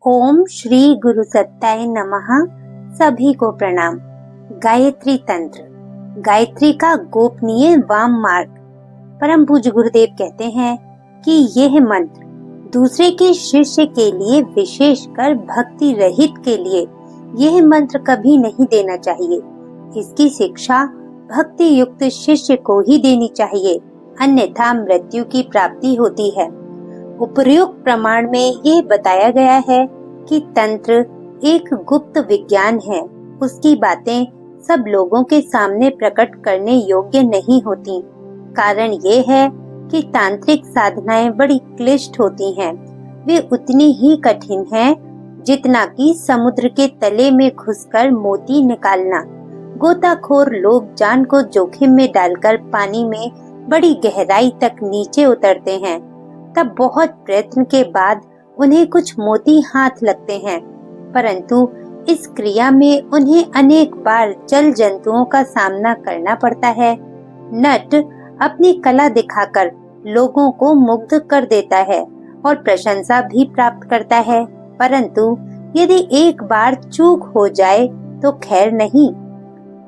ओम श्री गुरु सत्ताय नमः। सभी को प्रणाम। गायत्री तंत्र, गायत्री का गोपनीय वाम मार्ग। परम पूज्य गुरुदेव कहते हैं कि यह मंत्र दूसरे के शिष्य के लिए, विशेषकर भक्ति रहित के लिए यह मंत्र कभी नहीं देना चाहिए। इसकी शिक्षा भक्ति युक्त शिष्य को ही देनी चाहिए, अन्यथा मृत्यु की प्राप्ति होती है। उपर्युक्त प्रमाण में यह बताया गया है कि तंत्र एक गुप्त विज्ञान है। उसकी बातें सब लोगों के सामने प्रकट करने योग्य नहीं होती। कारण ये है कि तांत्रिक साधनाएं बड़ी क्लिष्ट होती हैं। वे उतनी ही कठिन हैं जितना कि समुद्र के तले में घुसकर मोती निकालना। गोताखोर लोग जान को जोखिम में डालकर पानी में बड़ी गहराई तक नीचे उतरते हैं। तब बहुत प्रयत्न के बाद उन्हें कुछ मोती हाथ लगते हैं, परंतु इस क्रिया में उन्हें अनेक बार जल जंतुओं का सामना करना पड़ता है। नट अपनी कला दिखाकर लोगों को मुग्ध कर देता है और प्रशंसा भी प्राप्त करता है, परंतु यदि एक बार चूक हो जाए तो खैर नहीं।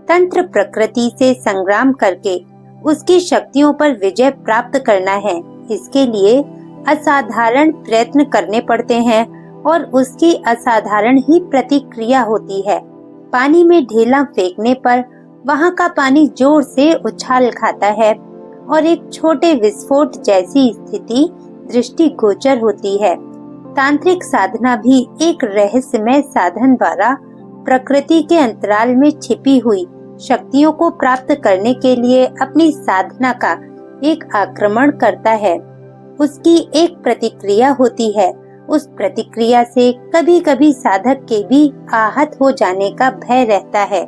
तंत्र प्रकृति से संग्राम करके उसकी शक्तियों पर विजय प्राप्त करना है। इसके लिए असाधारण प्रयत्न करने पड़ते हैं और उसकी असाधारण ही प्रतिक्रिया होती है। पानी में ढेला फेंकने पर वहां का पानी जोर से उछाल खाता है और एक छोटे विस्फोट जैसी स्थिति दृष्टिगोचर होती है। तांत्रिक साधना भी एक रहस्यमय साधन द्वारा प्रकृति के अंतराल में छिपी हुई शक्तियों को प्राप्त करने के लिए अपनी साधना का एक आक्रमण करता है। उसकी एक प्रतिक्रिया होती है। उस प्रतिक्रिया से कभी कभी साधक के भी आहत हो जाने का भय रहता है।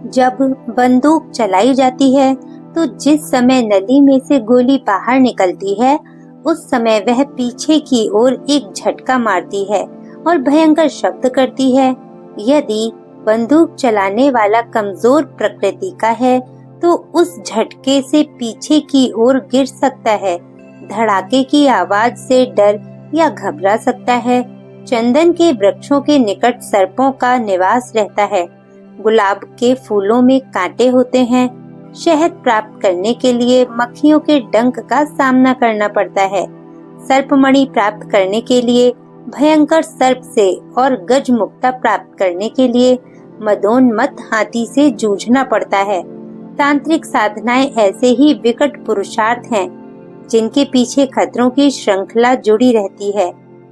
जब बंदूक चलाई जाती है तो जिस समय नली में से गोली बाहर निकलती है, उस समय वह पीछे की ओर एक झटका मारती है और भयंकर शब्द करती है। यदि बंदूक चलाने वाला कमजोर प्रकृति का है तो उस झटके से पीछे की ओर गिर सकता है। धड़ाके की आवाज से डर या घबरा सकता है। चंदन के वृक्षों के निकट सर्पों का निवास रहता है। गुलाब के फूलों में कांटे होते हैं। शहद प्राप्त करने के लिए मक्खियों के डंक का सामना करना पड़ता है। सर्पमणि प्राप्त करने के लिए भयंकर सर्प से और गज मुक्ता प्राप्त करने के लिए मदोन्मत्त हाथी से जूझना पड़ता है। तांत्रिक साधनाएं ऐसे ही विकट पुरुषार्थ हैं जिनके पीछे खतरों की श्रृंखला जुड़ी रहती है।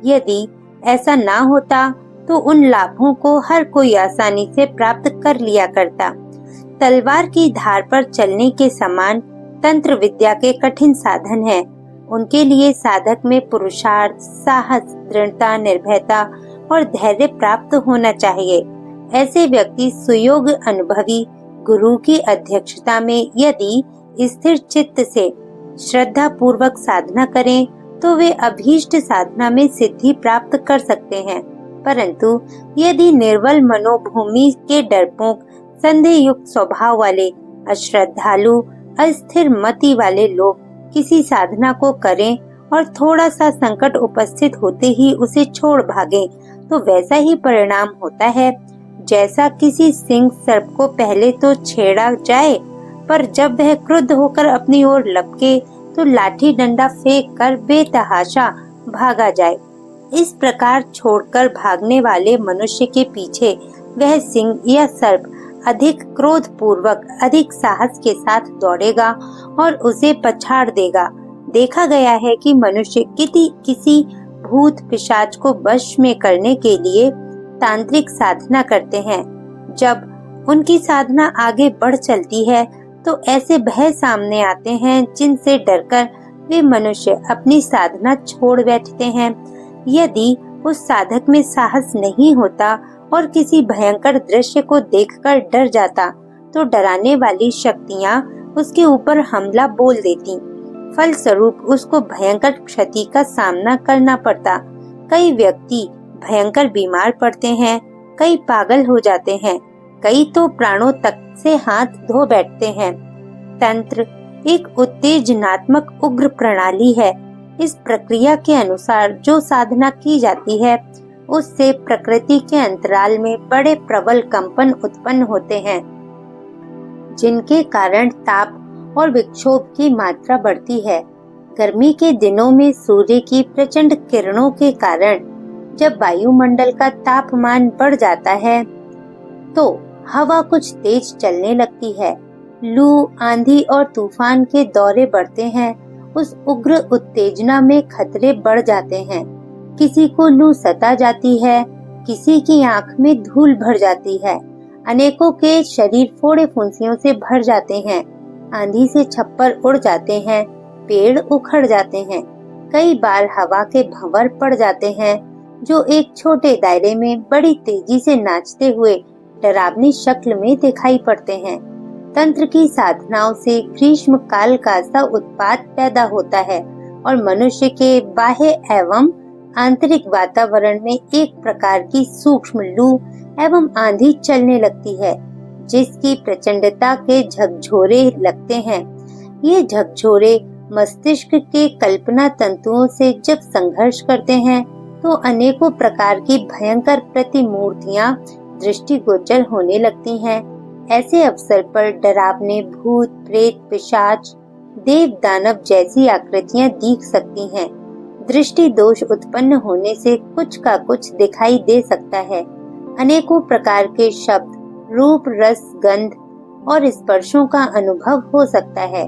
यदि ऐसा ना होता तो उन लाभों को हर कोई आसानी से प्राप्त कर लिया करता। तलवार की धार पर चलने के समान तंत्र विद्या के कठिन साधन हैं। उनके लिए साधक में पुरुषार्थ, साहस, दृढ़ता, निर्भयता और धैर्य प्राप्त होना चाहिए। ऐसे व्यक्ति सुयोग्य अनुभवी गुरु की अध्यक्षता में यदि स्थिर चित्त से श्रद्धा पूर्वक साधना करें तो वे अभीष्ट साधना में सिद्धि प्राप्त कर सकते हैं। परंतु यदि निर्बल मनोभूमि के डरपोक, संदेह युक्त स्वभाव वाले, अश्रद्धालु, अस्थिर मति वाले लोग किसी साधना को करें और थोड़ा सा संकट उपस्थित होते ही उसे छोड़ भागें, तो वैसा ही परिणाम होता है जैसा किसी सिंह सर्प को पहले तो छेड़ा जाए, पर जब वह क्रुद्ध होकर अपनी ओर लपके तो लाठी डंडा फेंक कर बेतहाशा भागा जाए। इस प्रकार छोड़कर भागने वाले मनुष्य के पीछे वह सिंह या सर्प अधिक क्रोध पूर्वक, अधिक साहस के साथ दौड़ेगा और उसे पछाड़ देगा। देखा गया है कि मनुष्य किसी भूत पिशाच को वश में करने के लिए तांत्रिक साधना करते हैं। जब उनकी साधना आगे बढ़ चलती है तो ऐसे भय सामने आते हैं जिनसे डरकर वे मनुष्य अपनी साधना छोड़ बैठते हैं। यदि उस साधक में साहस नहीं होता और किसी भयंकर दृश्य को देखकर डर जाता तो डराने वाली शक्तियां उसके ऊपर हमला बोल देती। फलस्वरूप उसको भयंकर क्षति का सामना करना पड़ता। कई व्यक्ति भयंकर बीमार पड़ते हैं, कई पागल हो जाते हैं, कई तो प्राणों तक से हाथ धो बैठते हैं। तंत्र एक उत्तेजनात्मक उग्र प्रणाली है। इस प्रक्रिया के अनुसार जो साधना की जाती है उससे प्रकृति के अंतराल में बड़े प्रबल कंपन उत्पन्न होते हैं, जिनके कारण ताप और विक्षोभ की मात्रा बढ़ती है। गर्मी के दिनों में सूर्य की प्रचंड किरणों के कारण जब वायुमंडल का तापमान बढ़ जाता है तो हवा कुछ तेज चलने लगती है। लू, आंधी और तूफान के दौरे बढ़ते हैं। उस उग्र उत्तेजना में खतरे बढ़ जाते हैं। किसी को लू सता जाती है, किसी की आंख में धूल भर जाती है, अनेकों के शरीर फोड़े फुंसियों से भर जाते हैं। आंधी से छप्पर उड़ जाते हैं, पेड़ उखड़ जाते हैं। कई बार हवा के भंवर पड़ जाते हैं जो एक छोटे दायरे में बड़ी तेजी से नाचते हुए डरावनी शक्ल में दिखाई पड़ते हैं। तंत्र की साधनाओं से ग्रीष्म काल का सा उत्पात पैदा होता है और मनुष्य के बाह्य एवं आंतरिक वातावरण में एक प्रकार की सूक्ष्म लू एवं आंधी चलने लगती है, जिसकी प्रचंडता के झकझोरे लगते हैं। ये झकझोरे मस्तिष्क के कल्पना तंतुओं से जब संघर्ष करते हैं तो अनेकों प्रकार की भयंकर प्रतिमूर्तियां दृष्टिगोचर होने लगती हैं। ऐसे अवसर पर डरावने भूत, प्रेत, पिशाच, देव, दानव जैसी आकृतियां दिख सकती हैं। दृष्टि दोष उत्पन्न होने से कुछ का कुछ दिखाई दे सकता है। अनेकों प्रकार के शब्द, रूप, रस, गंध और स्पर्शों का अनुभव हो सकता है।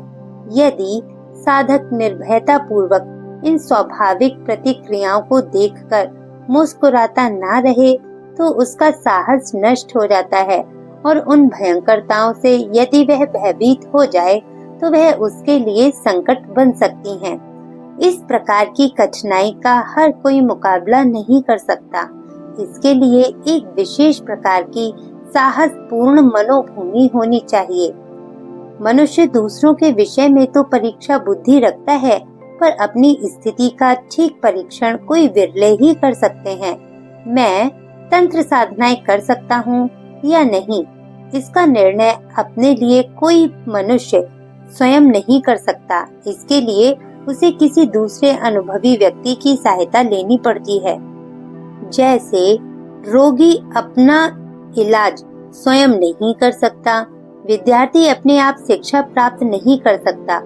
यदि साधक निर्भयता पूर्वक इन स्वाभाविक प्रतिक्रियाओं को देखकर मुस्कुराता ना रहे तो उसका साहस नष्ट हो जाता है और उन भयंकरताओं से यदि वह भयभीत हो जाए तो वह उसके लिए संकट बन सकती हैं। इस प्रकार की कठिनाई का हर कोई मुकाबला नहीं कर सकता। इसके लिए एक विशेष प्रकार की साहस पूर्ण मनोभूमि होनी चाहिए। मनुष्य दूसरों के विषय में तो परीक्षा बुद्धि रखता है, पर अपनी स्थिति का ठीक परीक्षण कोई विरले ही कर सकते हैं। मैं तंत्र साधनाएं कर सकता हूँ या नहीं, इसका निर्णय अपने लिए कोई मनुष्य स्वयं नहीं कर सकता। इसके लिए उसे किसी दूसरे अनुभवी व्यक्ति की सहायता लेनी पड़ती है। जैसे रोगी अपना इलाज स्वयं नहीं कर सकता, विद्यार्थी अपने आप शिक्षा प्राप्त नहीं कर सकता,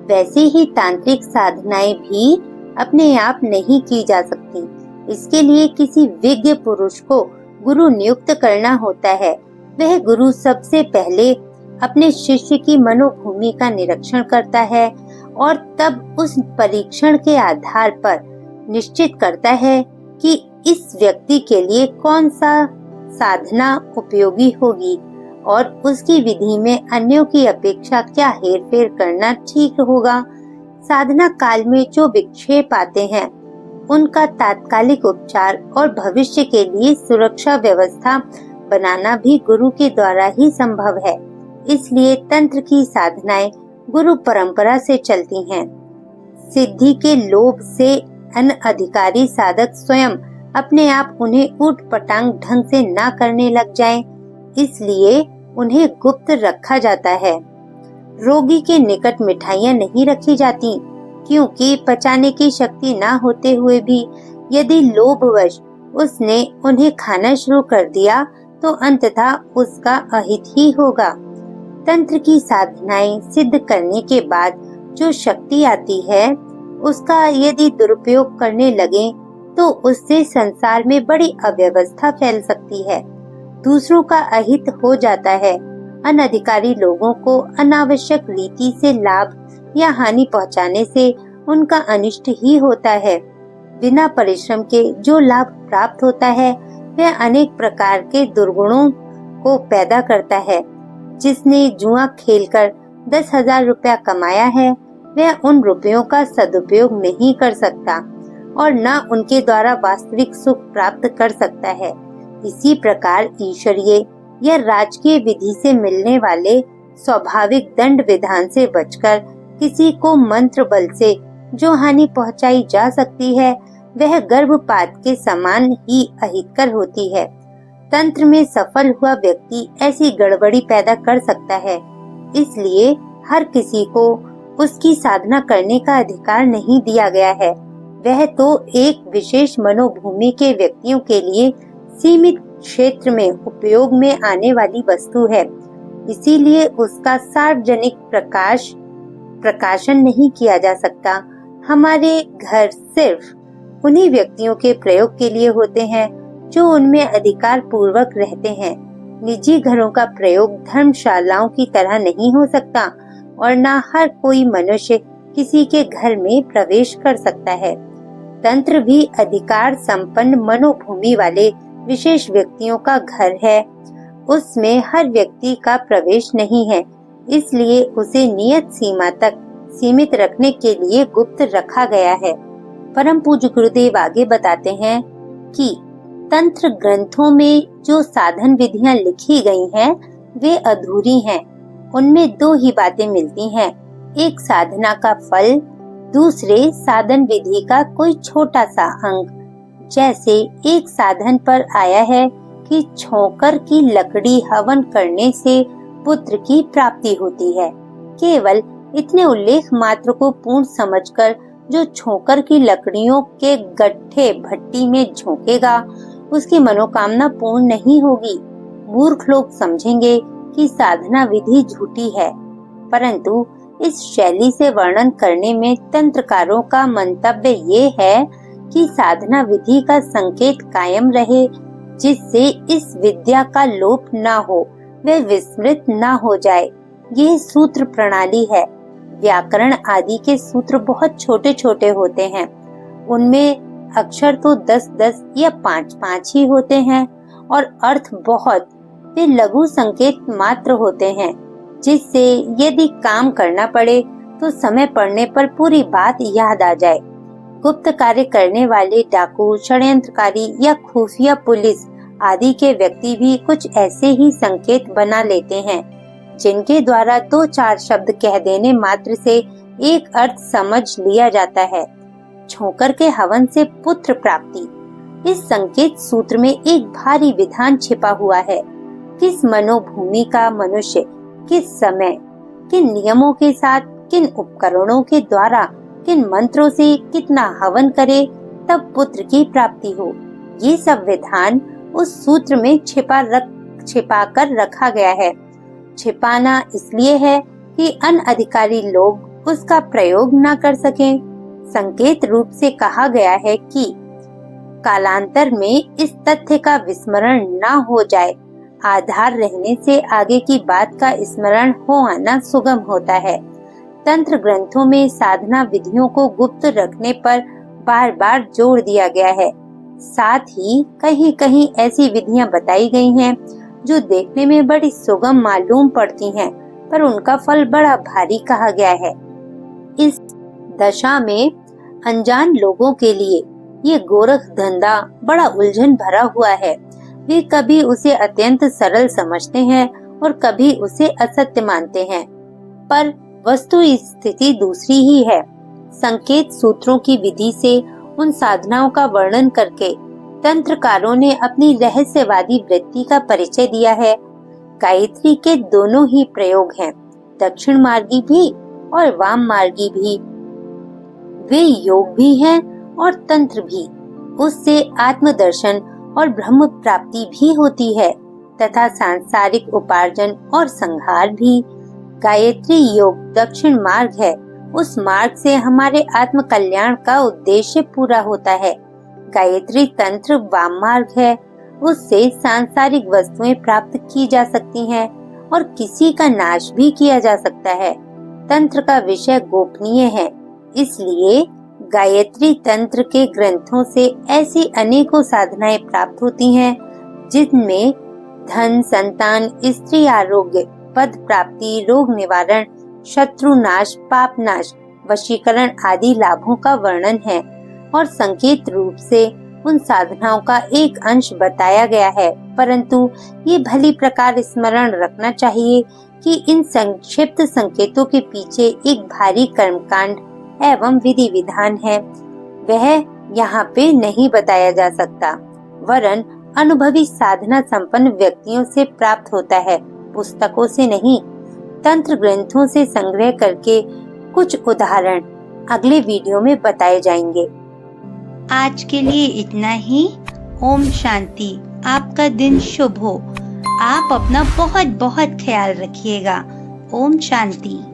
वैसे ही तांत्रिक साधनाएं भी अपने आप नहीं की जा सकती। इसके लिए किसी विज्ञ पुरुष को गुरु नियुक्त करना होता है। वह गुरु सबसे पहले अपने शिष्य की मनोभूमि का निरीक्षण करता है और तब उस परीक्षण के आधार पर निश्चित करता है कि इस व्यक्ति के लिए कौन सा साधना उपयोगी होगी और उसकी विधि में अन्यों की अपेक्षा क्या हेरफेर करना ठीक होगा। साधना काल में जो विक्षेप आते हैं उनका तात्कालिक उपचार और भविष्य के लिए सुरक्षा व्यवस्था बनाना भी गुरु के द्वारा ही संभव है। इसलिए तंत्र की साधनाएं गुरु परंपरा से चलती हैं। सिद्धि के लोभ से अनधिकारी साधक स्वयं अपने आप उन्हें ऊट पटांग ढंग से ना करने लग जाएं, इसलिए उन्हें गुप्त रखा जाता है। रोगी के निकट मिठाइयाँ नहीं रखी जाती, क्योंकि पचाने की शक्ति ना होते हुए भी यदि लोभवश उसने उन्हें खाना शुरू कर दिया तो अंततः उसका अहित ही होगा। तंत्र की साधनाएं सिद्ध करने के बाद जो शक्ति आती है उसका यदि दुरुपयोग करने लगे तो उससे संसार में बड़ी अव्यवस्था फैल सकती है, दूसरों का अहित हो जाता है। अनधिकारी लोगों को अनावश्यक रीति से लाभ या हानि पहुंचाने से उनका अनिष्ट ही होता है। बिना परिश्रम के जो लाभ प्राप्त होता है वह अनेक प्रकार के दुर्गुणों को पैदा करता है। जिसने जुआ खेलकर 10,000 रुपया कमाया है वह उन रुपयों का सदुपयोग नहीं कर सकता और न उनके द्वारा वास्तविक सुख प्राप्त कर सकता है। इसी प्रकार ईश्वरीय या राजकीय विधि से मिलने वाले स्वाभाविक दंड विधान से बचकर किसी को मंत्र बल से जो हानि पहुंचाई जा सकती है वह गर्भपात के समान ही अहितकर होती है। तंत्र में सफल हुआ व्यक्ति ऐसी गड़बड़ी पैदा कर सकता है, इसलिए हर किसी को उसकी साधना करने का अधिकार नहीं दिया गया है। वह तो एक विशेष मनोभूमि के व्यक्तियों के लिए सीमित क्षेत्र में उपयोग में आने वाली वस्तु है, इसीलिए उसका सार्वजनिक प्रकाशन नहीं किया जा सकता। हमारे घर सिर्फ उन्हीं व्यक्तियों के प्रयोग के लिए होते हैं जो उनमें अधिकार पूर्वक रहते हैं। निजी घरों का प्रयोग धर्मशालाओं की तरह नहीं हो सकता और न हर कोई मनुष्य किसी के घर में प्रवेश कर सकता है। तंत्र भी अधिकार संपन्न मनोभूमि वाले विशेष व्यक्तियों का घर है। उसमें हर व्यक्ति का प्रवेश नहीं है, इसलिए उसे नियत सीमा तक सीमित रखने के लिए गुप्त रखा गया है। परम पूज्य गुरुदेव आगे बताते हैं कि तंत्र ग्रंथों में जो साधन विधियां लिखी गई हैं, वे अधूरी हैं। उनमें दो ही बातें मिलती हैं, एक साधना का फल, दूसरे साधन विधि का कोई छोटा सा अंग। जैसे एक साधन पर आया है कि छोकर की लकड़ी हवन करने से पुत्र की प्राप्ति होती है। केवल इतने उल्लेख मात्र को पूर्ण समझकर जो छोकर की लकड़ियों के गट्ठे भट्टी में झोंकेगा, उसकी मनोकामना पूर्ण नहीं होगी। मूर्ख लोग समझेंगे कि साधना विधि झूठी है, परंतु इस शैली से वर्णन करने में तंत्रकारों का मंतव्य ये है कि साधना विधि का संकेत कायम रहे, जिससे इस विद्या का लोप न हो, वे विस्मृत न हो जाए। यह सूत्र प्रणाली है। व्याकरण आदि के सूत्र बहुत छोटे छोटे होते हैं, उनमें अक्षर तो 10-10 या 5-5 ही होते हैं और अर्थ बहुत, वे लघु संकेत मात्र होते हैं, जिससे यदि काम करना पड़े तो समय पड़ने पर पूरी बात याद आ जाए। गुप्त कार्य करने वाले डाकू, षड्यंत्रकारी या खुफिया पुलिस आदि के व्यक्ति भी कुछ ऐसे ही संकेत बना लेते हैं, जिनके द्वारा 2-4 शब्द कह देने मात्र से एक अर्थ समझ लिया जाता है। छोकर के हवन से पुत्र प्राप्ति, इस संकेत सूत्र में एक भारी विधान छिपा हुआ है। किस मनोभूमि का मनुष्य किस समय, किन नियमों के साथ, किन उपकरणों के द्वारा, किन मंत्रों से कितना हवन करे तब पुत्र की प्राप्ति हो, ये सब विधान उस सूत्र में छिपा कर रखा गया है। छिपाना इसलिए है कि अनधिकारी लोग उसका प्रयोग न कर सकें। संकेत रूप से कहा गया है कि कालांतर में इस तथ्य का विस्मरण न हो जाए। आधार रहने से आगे की बात का स्मरण हो आना सुगम होता है। तंत्र ग्रंथों में साधना विधियों को गुप्त रखने पर बार बार जोर दिया गया है। साथ ही कहीं कहीं ऐसी विधियां बताई गई हैं जो देखने में बड़ी सुगम मालूम पड़ती हैं, पर उनका फल बड़ा भारी कहा गया है। इस दशा में अनजान लोगों के लिए ये गोरख धंधा बड़ा उलझन भरा हुआ है। वे कभी उसे अत्यंत सरल समझते हैं और कभी उसे असत्य मानते हैं, पर वस्तु स्थिति दूसरी ही है। संकेत सूत्रों की विधि से उन साधनाओं का वर्णन करके तंत्रकारों ने अपनी रहस्यवादी वृत्ति का परिचय दिया है। गायत्री के दोनों ही प्रयोग हैं, दक्षिण मार्गी भी और वाम मार्गी भी। वे योग भी हैं और तंत्र भी। उससे आत्मदर्शन और ब्रह्म प्राप्ति भी होती है तथा सांसारिक उपार्जन और संहार भी। गायत्री योग दक्षिण मार्ग है, उस मार्ग से हमारे आत्म कल्याण का उद्देश्य पूरा होता है। गायत्री तंत्र वाम मार्ग है, उससे सांसारिक वस्तुएं प्राप्त की जा सकती हैं और किसी का नाश भी किया जा सकता है। तंत्र का विषय गोपनीय है, इसलिए गायत्री तंत्र के ग्रंथों से ऐसी अनेकों साधनाएं प्राप्त होती हैं जिनमें धन, संतान, स्त्री आरोग्य, पद प्राप्ति, रोग निवारण, शत्रु नाश, पाप नाश, वशीकरण आदि लाभों का वर्णन है और संकेत रूप से उन साधनाओं का एक अंश बताया गया है। परंतु ये भली प्रकार स्मरण रखना चाहिए कि इन संक्षिप्त संकेतों के पीछे एक भारी कर्मकांड एवं विधि विधान है। वह यहाँ पे नहीं बताया जा सकता, वरन अनुभवी साधना संपन्न व्यक्तियों से प्राप्त होता है, पुस्तकों से नहीं। तंत्र ग्रंथों से संग्रह करके कुछ उदाहरण अगले वीडियो में बताए जाएंगे। आज के लिए इतना ही। ओम शांति। आपका दिन शुभ हो। आप अपना बहुत बहुत ख्याल रखिएगा। ओम शांति।